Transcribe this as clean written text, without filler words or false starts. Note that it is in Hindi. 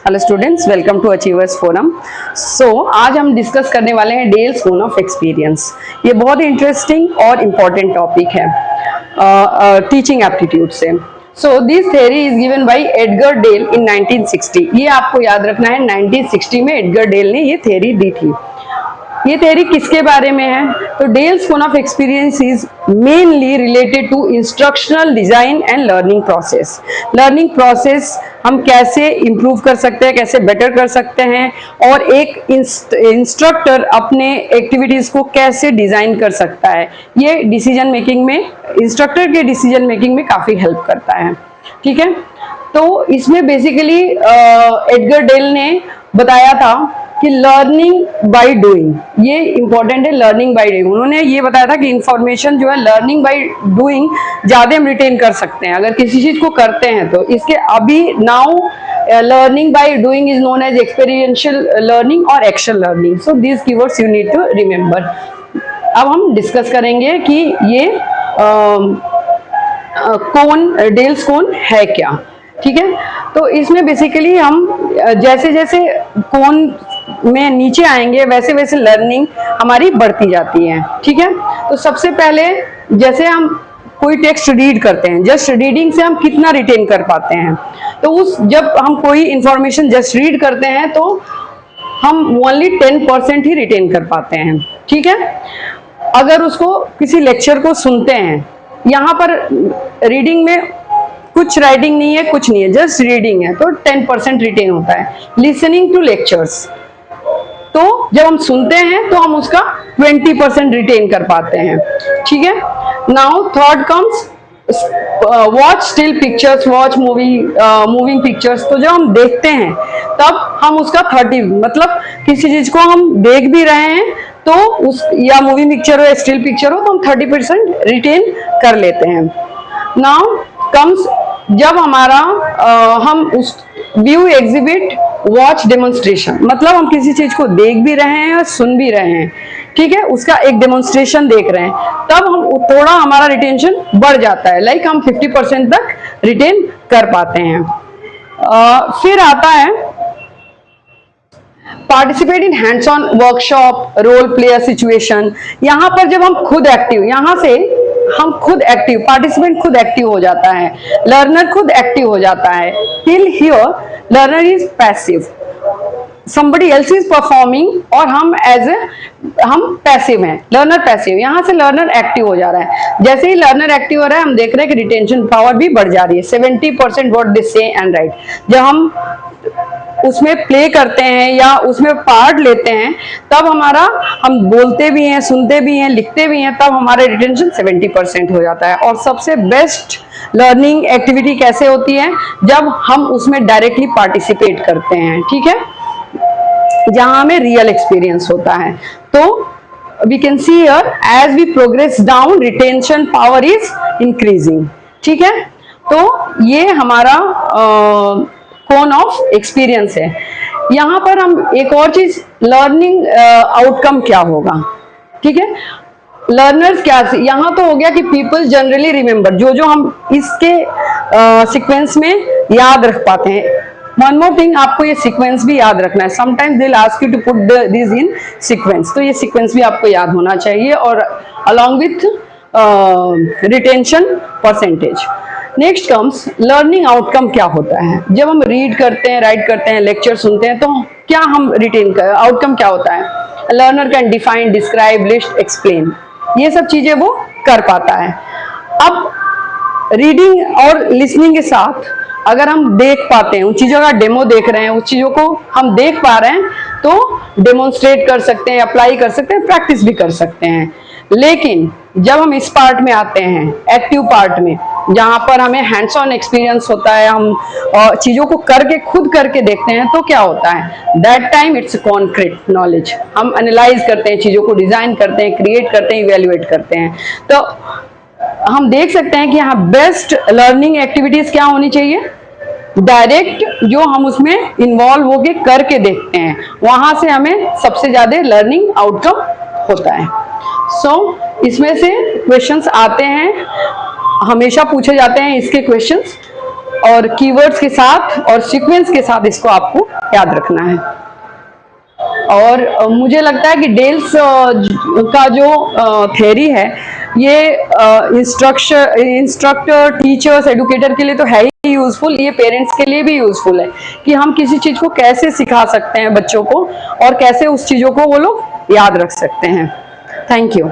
Hello students, welcome to achievers forum. आज हम डिस्कस करने वाले हैं डेल्स कोन ऑफ एक्सपीरियंस। ये बहुत ही इंटरेस्टिंग और इम्पॉर्टेंट टॉपिक है टीचिंग एप्टीट्यूड से। This theory is given by Edgar Dale in 1960। ये आपको याद रखना है, 1960 में एडगर डेल ने ये थ्योरी दी थी। ये थ्योरी किसके बारे में है? तो Dale's cone of experience is mainly related to instructional design and learning process. Learning process हम कैसे इंप्रूव कर सकते हैं, कैसे बेटर कर सकते हैं, और एक इंस्ट्रक्टर अपने एक्टिविटीज को कैसे डिजाइन कर सकता है। ये डिसीजन मेकिंग में, इंस्ट्रक्टर के डिसीजन मेकिंग में काफी हेल्प करता है। ठीक है, तो इसमें बेसिकली एडगर डेल ने बताया था कि लर्निंग बाय डूइंग, ये इंपॉर्टेंट है। लर्निंग बाय डूइंग, उन्होंने ये बताया था कि इंफॉर्मेशन जो है लर्निंग बाय डूइंग ज्यादा हम रिटेन कर सकते हैं अगर किसी चीज को करते हैं तो। इसके अभी now learning by doing is known as experiential learning और action learning. So this keywords you need to remember. अब हम डिस्कस करेंगे कि ये डेल्स कोन है क्या। ठीक है, तो इसमें बेसिकली हम जैसे जैसे कोन में नीचे आएंगे वैसे वैसे लर्निंग हमारी बढ़ती जाती है। ठीक है, तो सबसे पहले जैसे हम कोई टेक्स्ट रीड करते हैं, जस्ट रीडिंग से हम कितना रिटेन कर पाते हैं, तो जब हम कोई इंफॉर्मेशन जस्ट रीड करते हैं तो हम ओनली 10% ही रिटेन कर पाते हैं। ठीक है, अगर उसको किसी लेक्चर को सुनते हैं, यहाँ पर रीडिंग में कुछ राइटिंग नहीं है, कुछ नहीं है, जस्ट रीडिंग है, तो 10% रिटेन होता है। लिसनिंग टू लेक्चर्स, तो जब हम सुनते हैं तो हम उसका 20% रिटेन कर पाते हैं। ठीक है, now third comes watch still pictures, watch moving pictures. तो जब हम देखते हैं तब हम उसका 30, मतलब किसी चीज को हम देख भी रहे हैं तो या मूविंग पिक्चर हो या स्टिल पिक्चर हो, तो हम 30% रिटेन कर लेते हैं। नाउ कम्स जब हमारा हम उस व्यू, एग्जिबिट, वॉच, डेमोन्स्ट्रेशन, मतलब हम किसी चीज को देख भी रहे हैं और सुन भी रहे हैं। ठीक है, उसका एक डेमोन्स्ट्रेशन देख रहे हैं, तब हम थोड़ा हमारा रिटेंशन बढ़ जाता है, लाइक हम 50% तक रिटेन कर पाते हैं। फिर आता है participate in hands on workshop, role play situation. यहाँ पर जब हम खुद एक्टिव, यहाँ से हम खुद एक्टिव, पार्टिसिपेंट खुद एक्टिव हो जाता है, लर्नर खुद एक्टिव हो जाता है। Till here learner is passive, somebody else is performing और हम पैसिव हैं, लर्नर पैसिव। यहाँ से लर्नर एक्टिव हो जा रहा है। जैसे ही लर्नर एक्टिव हो रहा है, हम देख रहे हैं कि रिटेंशन पावर भी बढ़ जा रही है। 70% व्हाट दे से एंड राइट। जब हम उसमें प्ले करते हैं या उसमें पार्ट लेते हैं, तब हम बोलते भी हैं, सुनते भी हैं, लिखते भी हैं, तब हमारे रिटेंशन 70% हो जाता है। और सबसे बेस्ट लर्निंग एक्टिविटी कैसे होती है? जब हम उसमें डायरेक्टली पार्टिसिपेट करते हैं। ठीक है, जहां हमें रियल एक्सपीरियंस होता है। तो we can see here as we progress down retention power is increasing. ठीक है, तो ये हमारा कोन ऑफ एक्सपीरियंस है। यहाँ पर हम एक और चीज, लर्निंग आउटकम क्या होगा। ठीक है, लर्नर्स क्या, यहाँ तो हो गया कि पीपल जनरली रिमेंबर, जो हम इसके सीक्वेंस में याद रख पाते हैं। वन मोर थिंग, आपको ये सीक्वेंस भी याद रखना है। Sometimes they will ask you to put this in sequence, तो ये सीक्वेंस भी आपको याद होना चाहिए, और along with retention percentage. Next comes learning outcome क्या होता है। जब हम रीड करते हैं, राइट करते हैं, लेक्चर सुनते हैं, तो क्या हम रिटेन कर, आउटकम क्या होता है? Learner can define, describe, list, explain, ये सब चीजें वो कर पाता है। अब रीडिंग और लिसनिंग के साथ अगर हम देख पाते हैं, उन चीजों का डेमो देख रहे हैं, उस चीजों को हम देख पा रहे हैं, तो डेमोन्स्ट्रेट कर सकते हैं, अप्लाई कर सकते हैं, प्रैक्टिस भी कर सकते हैं। लेकिन जब हम इस पार्ट में आते हैं, एक्टिव पार्ट में, जहां पर हमें हैंड्स ऑन एक्सपीरियंस होता है, हम चीजों को करके, खुद करके देखते हैं, तो क्या होता है? That time it's concrete knowledge. हम एनालाइज करते हैं, चीजों को डिजाइन करते हैं, क्रिएट करते हैं, इवेल्युएट करते हैं। तो हम देख सकते हैं कि यहाँ बेस्ट लर्निंग एक्टिविटीज क्या होनी चाहिए? डायरेक्ट, जो हम उसमें इन्वॉल्व होके करके देखते हैं, वहां से हमें सबसे ज्यादा लर्निंग आउटकम होता है। इसमें से क्वेश्चंस आते हैं, हमेशा पूछे जाते हैं इसके क्वेश्चंस, और कीवर्ड्स के साथ और सीक्वेंस के साथ इसको आपको याद रखना है। और मुझे लगता है कि डेल्स का जो थ्योरी है ये इंस्ट्रक्टर, टीचर्स, एडुकेटर के लिए तो है ही यूजफुल, ये पेरेंट्स के लिए भी यूजफुल है कि हम किसी चीज को कैसे सिखा सकते हैं बच्चों को और कैसे उस चीजों को वो लोग याद रख सकते हैं। Thank you.